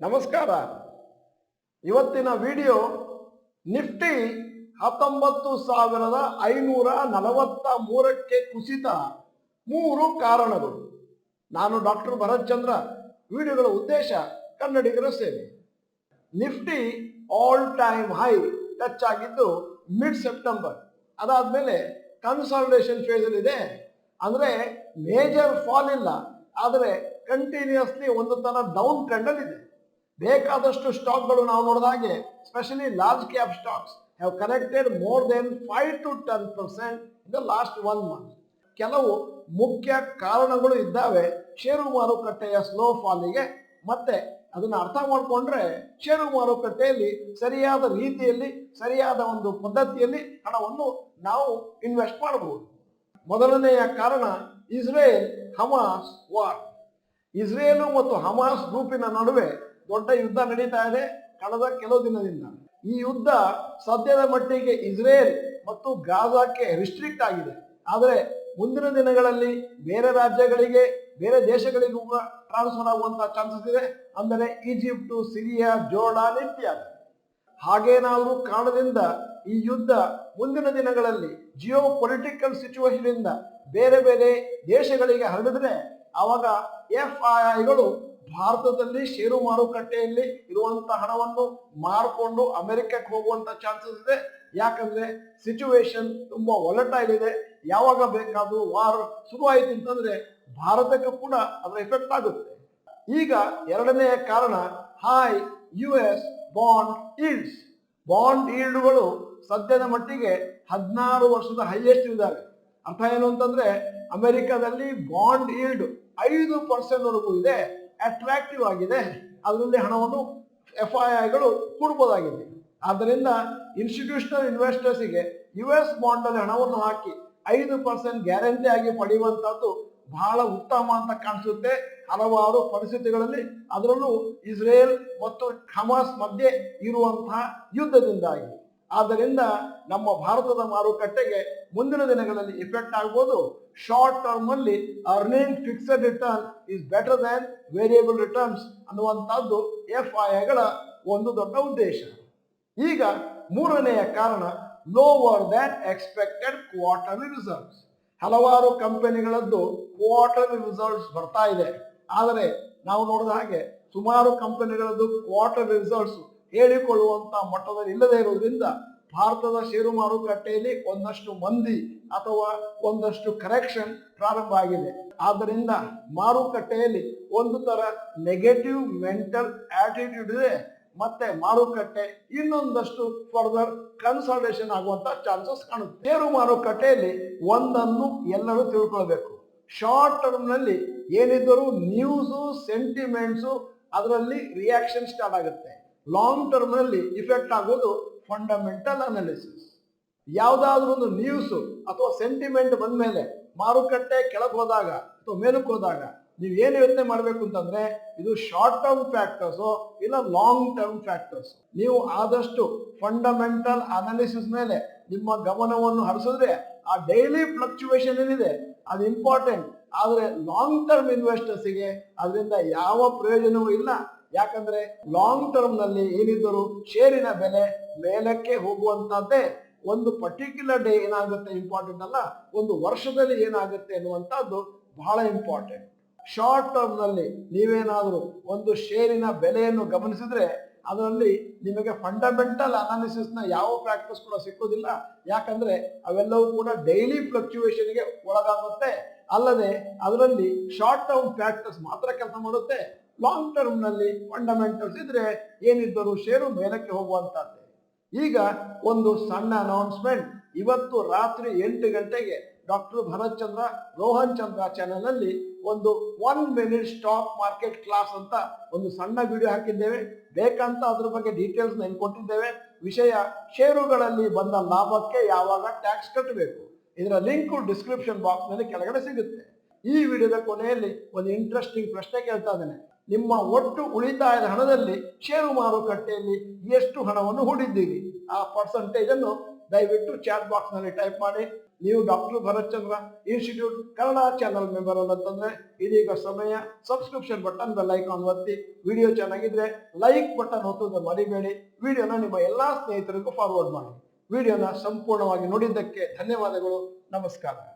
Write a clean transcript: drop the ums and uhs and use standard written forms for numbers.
ನಮಸ್ಕಾರ. ಇವತ್ತಿನ video Nifty 19,543ಕ್ಕೆ ಕುಸಿತ 3 ಕಾರಣಗಳು. ನಾನು ಡಾಕ್ಟರ್ ಭರತ್ ಚಂದ್ರ. ವಿಡಿಯೋಗಳ ಉದ್ದೇಶ ಕನ್ನಡಿಗರ ಸೇವೆ. Nifty all time high touch ಆಗಿದ್ದು ಮಿಡ್ ಸೆಪ್ಟೆಂಬರ್. ಅದಾದ್ಮೇಲೆ ಕನ್ಸಾಲಿಡೇಷನ್ ಫೇಸ್ ಅಲ್ಲಿ ಇದೆ. ಅಂದ್ರೆ ಮೇಜರ್ ಫಾಲ್ ಇಲ್ಲ, ಆದರೆ ಕಂಟಿನ್ಯೂಸ್ಲಿ ಒಂದು ತರ ಡೌನ್ ಟ್ರೆಂಡ್ ಅಲ್ಲಿ ಇದೆ. ಬೇಕಾದಷ್ಟು ಸ್ಟಾಕ್ಗಳು ನಾವು ನೋಡಿದ ಹಾಗೆ specially large cap stocks have corrected more than 5 to 10% in the last 1 month. ಕೆಲವು ಮುಖ್ಯ ಕಾರಣಗಳು ಇದ್ದಾವೆ ಷೇರು ಮಾರುಕಟ್ಟೆಯ ಸ್ಲೋ ಫಾಲಿಗೆ. ಮತ್ತೆ ಅದನ್ನು ಅರ್ಥ ಮಾಡಿಕೊಂಡ್ರೆ ಷೇರು ಮಾರುಕಟ್ಟೆಯಲ್ಲಿ ಸರಿಯಾದ ರೀತಿಯಲ್ಲಿ ಸರಿಯಾದ ಒಂದು ಪದ್ಧತಿಯಲ್ಲಿ ಹಣವನ್ನು ನಾವು ಇನ್ವೆಸ್ಟ್ ಮಾಡಬಹುದು. ಮೊದಲನೆಯ ಕಾರಣ ಇಸ್ರೇಲ್ ಹಮಾಸ್ ವಾರ್. ಇಸ್ರೇಲು ಮತ್ತು ಹಮಾಸ್ ಗ್ರೂಪಿನ ನಡುವೆ ದೊಡ್ಡ ಯುದ್ಧ ನಡೀತಾ ಇದೆ ಕಳೆದ ಕೆಲವು ದಿನದಿಂದ. ಈ ಯುದ್ಧ ಸದ್ಯದ ಮಟ್ಟಿಗೆ ಇಸ್ರೇಲ್ ಮತ್ತು ಗಾಜಾಕ್ಕೆ ರಿಸ್ಟ್ರಿಕ್ಟ್ ಆಗಿದೆ. ಆದರೆ ಮುಂದಿನ ದಿನಗಳಲ್ಲಿ ಬೇರೆ ರಾಜ್ಯಗಳಿಗೆ ಬೇರೆ ದೇಶಗಳಿಗೂ ಟ್ರಾನ್ಸ್ಫರ್ ಆಗುವಂತಹ ಚಾನ್ಸಸ್ ಇದೆ. ಅಂದರೆ ಈಜಿಪ್ಟು, ಸಿರಿಯಾ, ಜೋರ್ಡಾನ್ ಇತ್ಯಾದಿ. ಹಾಗೇನಾದರೂ ಕಾರಣದಿಂದ ಈ ಯುದ್ಧ ಮುಂದಿನ ದಿನಗಳಲ್ಲಿ ಜಿಯೋ ಪೊಲಿಟಿಕಲ್ ಸಿಚುವೇಶನ್ ಇಂದ ಬೇರೆ ಬೇರೆ ದೇಶಗಳಿಗೆ ಹರಡಿದ್ರೆ ಆವಾಗ FIIಗಳು ಭಾರತದಲ್ಲಿ ಷೇರು ಮಾರುಕಟ್ಟೆಯಲ್ಲಿ ಇರುವಂತಹ ಹಣವನ್ನು ಮಾರ್ಕೊಂಡು ಅಮೆರಿಕಕ್ಕೆ ಹೋಗುವಂತ ಚಾನ್ಸಸ್ ಇದೆ. ಯಾಕಂದ್ರೆ ಸಿಚುವೇಶನ್ ತುಂಬಾ ವಾಲಟೈಲ್ ಇದೆ. ಯಾವಾಗ ಬೇಕಾದ್ರೂ ವಾರ್ ಶುರುವಾಯಿತು ಅಂತಂದ್ರೆ ಭಾರತಕ್ಕೆ ಕೂಡ ಅದರ ಎಫೆಕ್ಟ್ ಆಗುತ್ತೆ. ಈಗ ಎರಡನೆಯ ಕಾರಣ high US bond yields. Bond ಈಲ್ಡ್ಗಳು ಸದ್ಯದ ಮಟ್ಟಿಗೆ 16 ವರ್ಷದ ಹೈಯೆಸ್ಟ್ ಇದ್ದಾವೆ. ಅರ್ಥ ಏನು ಅಂತಂದ್ರೆ ಅಮೆರಿಕದಲ್ಲಿ ಬಾಂಡ್ ಈಲ್ಡ್ 5% ವರೆಗೂ ಇದೆ, ಅಟ್ರಾಕ್ಟಿವ್ ಆಗಿದೆ. ಅದರಲ್ಲಿ ಹಣವನ್ನು FIIಗಳು ಕೊಡಬಹುದಾಗಿದೆ. ಆದ್ದರಿಂದ ಇನ್ಸ್ಟಿಟ್ಯೂಷನಲ್ ಇನ್ವೆಸ್ಟರ್ಸ್ಗೆ US ಬಾಂಡ್ ಅಲ್ಲಿ ಹಣವನ್ನು ಹಾಕಿ 5% ಗ್ಯಾರಂಟಿ ಆಗಿ ಪಡೆಯುವಂತದ್ದು ಬಹಳ ಉತ್ತಮ ಅಂತ ಕಾಣಿಸುತ್ತೆ ಹಲವಾರು ಪರಿಸ್ಥಿತಿಗಳಲ್ಲಿ. ಅದರಲ್ಲೂ ಇಸ್ರೇಲ್ ಮತ್ತು ಹಮಾಸ್ ಮಧ್ಯೆ ಇರುವಂತಹ ಯುದ್ಧದಿಂದಾಗಿ. ಆದ್ದರಿಂದ ನಮ್ಮ ಭಾರತದ ಮಾರುಕಟ್ಟೆಗೆ ಮುಂದಿನ ದಿನಗಳಲ್ಲಿ ಇಫೆಕ್ಟ್ ಆಗ್ಬೋದು. ಶಾರ್ಟ್ ಟರ್ಮ್ ಅಲ್ಲಿ earning fixed return is better than variable returns ಅನ್ನುವಂಥದ್ದು FIIಗಳ ಒಂದು ದೊಡ್ಡ ಉದ್ದೇಶ. ಈಗ ಮೂರನೆಯ ಕಾರಣ lower than expected quarterly results. ಹಲವಾರು ಕಂಪನಿಗಳದ್ದು ಕ್ವಾರ್ಟರ್ಲಿ ರಿಸಲ್ಟ್ಸ್ ಬರ್ತಾ ಇದೆ. ಆದರೆ ನಾವು ನೋಡಿದ ಹಾಗೆ ಸುಮಾರು ಕಂಪನಿಗಳದ್ದು ಕ್ವಾರ್ಟರ್ಲಿ ರಿಸಲ್ಟ್ಸ್ ಹೇಳಿಕೊಳ್ಳುವಂತ ಮಟ್ಟದಲ್ಲಿ ಇಲ್ಲದೆ ಇರುವುದರಿಂದ ಭಾರತದ ಷೇರು ಮಾರುಕಟ್ಟೆಯಲ್ಲಿ ಒಂದಷ್ಟು ಮಂದಿ ಅಥವಾ ಒಂದಷ್ಟು ಕರೆಕ್ಷನ್ ಪ್ರಾರಂಭ ಆಗಿದೆ. ಆದ್ದರಿಂದ ಮಾರುಕಟ್ಟೆಯಲ್ಲಿ ಒಂದು ತರ ನೆಗೆಟಿವ್ ಮೆಂಟಲ್ ಆಟಿಟ್ಯೂಡ್ ಇದೆ. ಮತ್ತೆ ಮಾರುಕಟ್ಟೆ ಇನ್ನೊಂದಷ್ಟು ಫರ್ದರ್ ಕನ್ಸಾಲಿಡೇಷನ್ ಆಗುವಂತ ಚಾನ್ಸಸ್ ಕಾಣುತ್ತೆ. ಷೇರು ಮಾರುಕಟ್ಟೆಯಲ್ಲಿ ಒಂದನ್ನು ಎಲ್ಲರೂ ತಿಳ್ಕೊಳ್ಬೇಕು. ಶಾರ್ಟ್ ಟರ್ಮ್ ನಲ್ಲಿ ಏನಿದ್ದರೂ ನ್ಯೂಸು ಸೆಂಟಿಮೆಂಟ್ಸು ಅದರಲ್ಲಿ ರಿಯಾಕ್ಷನ್ ಸ್ಟಾರ್ಟ್ ಆಗುತ್ತೆ. ಲಾಂಗ್ ಟರ್ಮ್ ನಲ್ಲಿ ಇಫೆಕ್ಟ್ ಆಗೋದು ಫಂಡಮೆಂಟಲ್ ಅನಾಲಿಸಿಸ್. ಯಾವುದಾದ್ರೂ ಒಂದು ನ್ಯೂಸ್ ಅಥವಾ ಸೆಂಟಿಮೆಂಟ್ ಬಂದ ಮೇಲೆ ಮಾರುಕಟ್ಟೆ ಕೆಳಗೆ ಹೋದಾಗ ಅಥವಾ ಮೇಲಕ್ಕೆ ಹೋದಾಗ ನೀವು ಏನು ಯೋಚನೆ ಮಾಡಬೇಕು ಅಂತಂದ್ರೆ ಇದು ಶಾರ್ಟ್ ಟರ್ಮ್ ಫ್ಯಾಕ್ಟರ್ಸು ಇಲ್ಲ ಲಾಂಗ್ ಟರ್ಮ್ ಫ್ಯಾಕ್ಟರ್ಸ್. ನೀವು ಆದಷ್ಟು ಫಂಡಮೆಂಟಲ್ ಅನಾಲಿಸಿಸ್ ಮೇಲೆ ನಿಮ್ಮ ಗಮನವನ್ನು ಹರಿಸಿದ್ರೆ ಆ ಡೈಲಿ ಫ್ಲಕ್ಚುಯೇಷನ್ ಏನಿದೆ ಅದು ಇಂಪಾರ್ಟೆಂಟ್. ಆದರೆ ಲಾಂಗ್ ಟರ್ಮ್ ಇನ್ವೆಸ್ಟರ್ಸ್ಗೆ ಅದರಿಂದ ಯಾವ ಪ್ರಯೋಜನವೂ ಇಲ್ಲ. ಯಾಕಂದ್ರೆ ಲಾಂಗ್ ಟರ್ಮ್ ನಲ್ಲಿ ಏನಿದ್ದರೂ ಷೇರಿನ ಬೆಲೆ ಮೇಲಕ್ಕೆ ಹೋಗುವಂತದ್ದೇ. ಒಂದು ಪರ್ಟಿಕ್ಯುಲರ್ ಡೇ ಏನಾಗುತ್ತೆ ಇಂಪಾರ್ಟೆಂಟ್ ಅಲ್ಲ, ಒಂದು ವರ್ಷದಲ್ಲಿ ಏನಾಗುತ್ತೆ ಅನ್ನುವಂಥದ್ದು ಬಹಳ ಇಂಪಾರ್ಟೆಂಟ್. ಶಾರ್ಟ್ ಟರ್ಮ್ ನಲ್ಲಿ ನೀವೇನಾದರೂ ಒಂದು ಷೇರಿನ ಬೆಲೆಯನ್ನು ಗಮನಿಸಿದ್ರೆ ಅದರಲ್ಲಿ ನಿಮಗೆ ಫಂಡಮೆಂಟಲ್ ಅನಾಲಿಸಿಸ್ ನ ಯಾವ ಫ್ಯಾಕ್ಟರ್ಸ್ ಕೂಡ ಸಿಕ್ಕೋದಿಲ್ಲ. ಯಾಕಂದ್ರೆ ಅವೆಲ್ಲವೂ ಕೂಡ ಡೈಲಿ ಫ್ಲಕ್ಚುಯೇಷನ್ಗೆ ಒಳಗಾಗುತ್ತೆ. ಅಲ್ಲದೆ ಅದರಲ್ಲಿ ಶಾರ್ಟ್ ಟರ್ಮ್ ಫ್ಯಾಕ್ಟರ್ಸ್ ಮಾತ್ರ ಕೆಲಸ ಮಾಡುತ್ತೆ. ಲಾಂಗ್ ಟರ್ಮ್ ನಲ್ಲಿ ಫಂಡಮೆಂಟಲ್ಸ್ ಇದ್ರೆ ಏನಿದ್ದರೂ ಷೇರು ಮೇಲಕ್ಕೆ ಹೋಗುವಂತದ್ದೇ. ಈಗ ಒಂದು ಸಣ್ಣ ಅನೌನ್ಸ್ಮೆಂಟ್. ಇವತ್ತು ರಾತ್ರಿ 8 ಗಂಟೆಗೆ ಡಾಕ್ಟರ್ ಭರತ್ ಚಂದ್ರ ರೋಹನ್ ಚಂದ್ರ ಚಾನೆಲ್ ಅಲ್ಲಿ ಒಂದು 1 minute ಸ್ಟಾಕ್ ಮಾರ್ಕೆಟ್ ಕ್ಲಾಸ್ ಅಂತ ಒಂದು ಸಣ್ಣ ವಿಡಿಯೋ ಹಾಕಿದ್ದೇವೆ. ಬೇಕಂತ ಅದ್ರ ಬಗ್ಗೆ ಡೀಟೇಲ್ಸ್ ಕೊಟ್ಟಿದ್ದೇವೆ. ವಿಷಯ ಷೇರುಗಳಲ್ಲಿ ಬಂದ ಲಾಭಕ್ಕೆ ಯಾವಾಗ ಟ್ಯಾಕ್ಸ್ ಕಟ್ಟಬೇಕು. ಇದರ ಲಿಂಕ್ ಡಿಸ್ಕ್ರಿಪ್ಷನ್ ಬಾಕ್ಸ್ ನಲ್ಲಿ ಕೆಳಗಡೆ ಸಿಗುತ್ತೆ. ಈ ವಿಡಿಯೋದ ಕೊನೆಯಲ್ಲಿ ಒಂದು ಇಂಟ್ರೆಸ್ಟಿಂಗ್ ಪ್ರಶ್ನೆ ಕೇಳ್ತಾ ಇದ್ದೇನೆ. ನಿಮ್ಮ ಒಟ್ಟು ಉಳಿತಾಯದ ಹಣದಲ್ಲಿ ಷೇರು ಮಾರುಕಟ್ಟೆಯಲ್ಲಿ ಎಷ್ಟು ಹಣವನ್ನು ಹೂಡಿದ್ದೀರಿ? ಆ ಪರ್ಸೆಂಟೇಜ್ ಅನ್ನು ದಯವಿಟ್ಟು ಚಾಟ್ ಬಾಕ್ಸ್ ನಲ್ಲಿ ಟೈಪ್ ಮಾಡಿ. ನೀವು ಡಾಕ್ಟರ್ ಭರತ್ ಚಂದ್ರ ಇನ್ಸ್ಟಿಟ್ಯೂಟ್ ಕನ್ನಡ ಚಾನಲ್ ಮೆಂಬರ್ ಅಂತಂದ್ರೆ ಇದೀಗ ಸಮಯ. ಸಬ್ಸ್ಕ್ರಿಪ್ಷನ್ ಬಟನ್ ಬೆಲ್ ಐಕಾನ್ ಒತ್ತಿ. ವಿಡಿಯೋ ಚೆನ್ನಾಗಿದ್ರೆ ಲೈಕ್ ಬಟನ್ ಒತ್ತೋದನ್ನ ಮರಿಬೇಡಿ. ವಿಡಿಯೋನ ನಿಮ್ಮ ಎಲ್ಲಾ ಸ್ನೇಹಿತರಿಗೂ ಫಾರ್ವರ್ಡ್ ಮಾಡಿ. ವಿಡಿಯೋನ ಸಂಪೂರ್ಣವಾಗಿ ನೋಡಿದ್ದಕ್ಕೆ ಧನ್ಯವಾದಗಳು. ನಮಸ್ಕಾರ.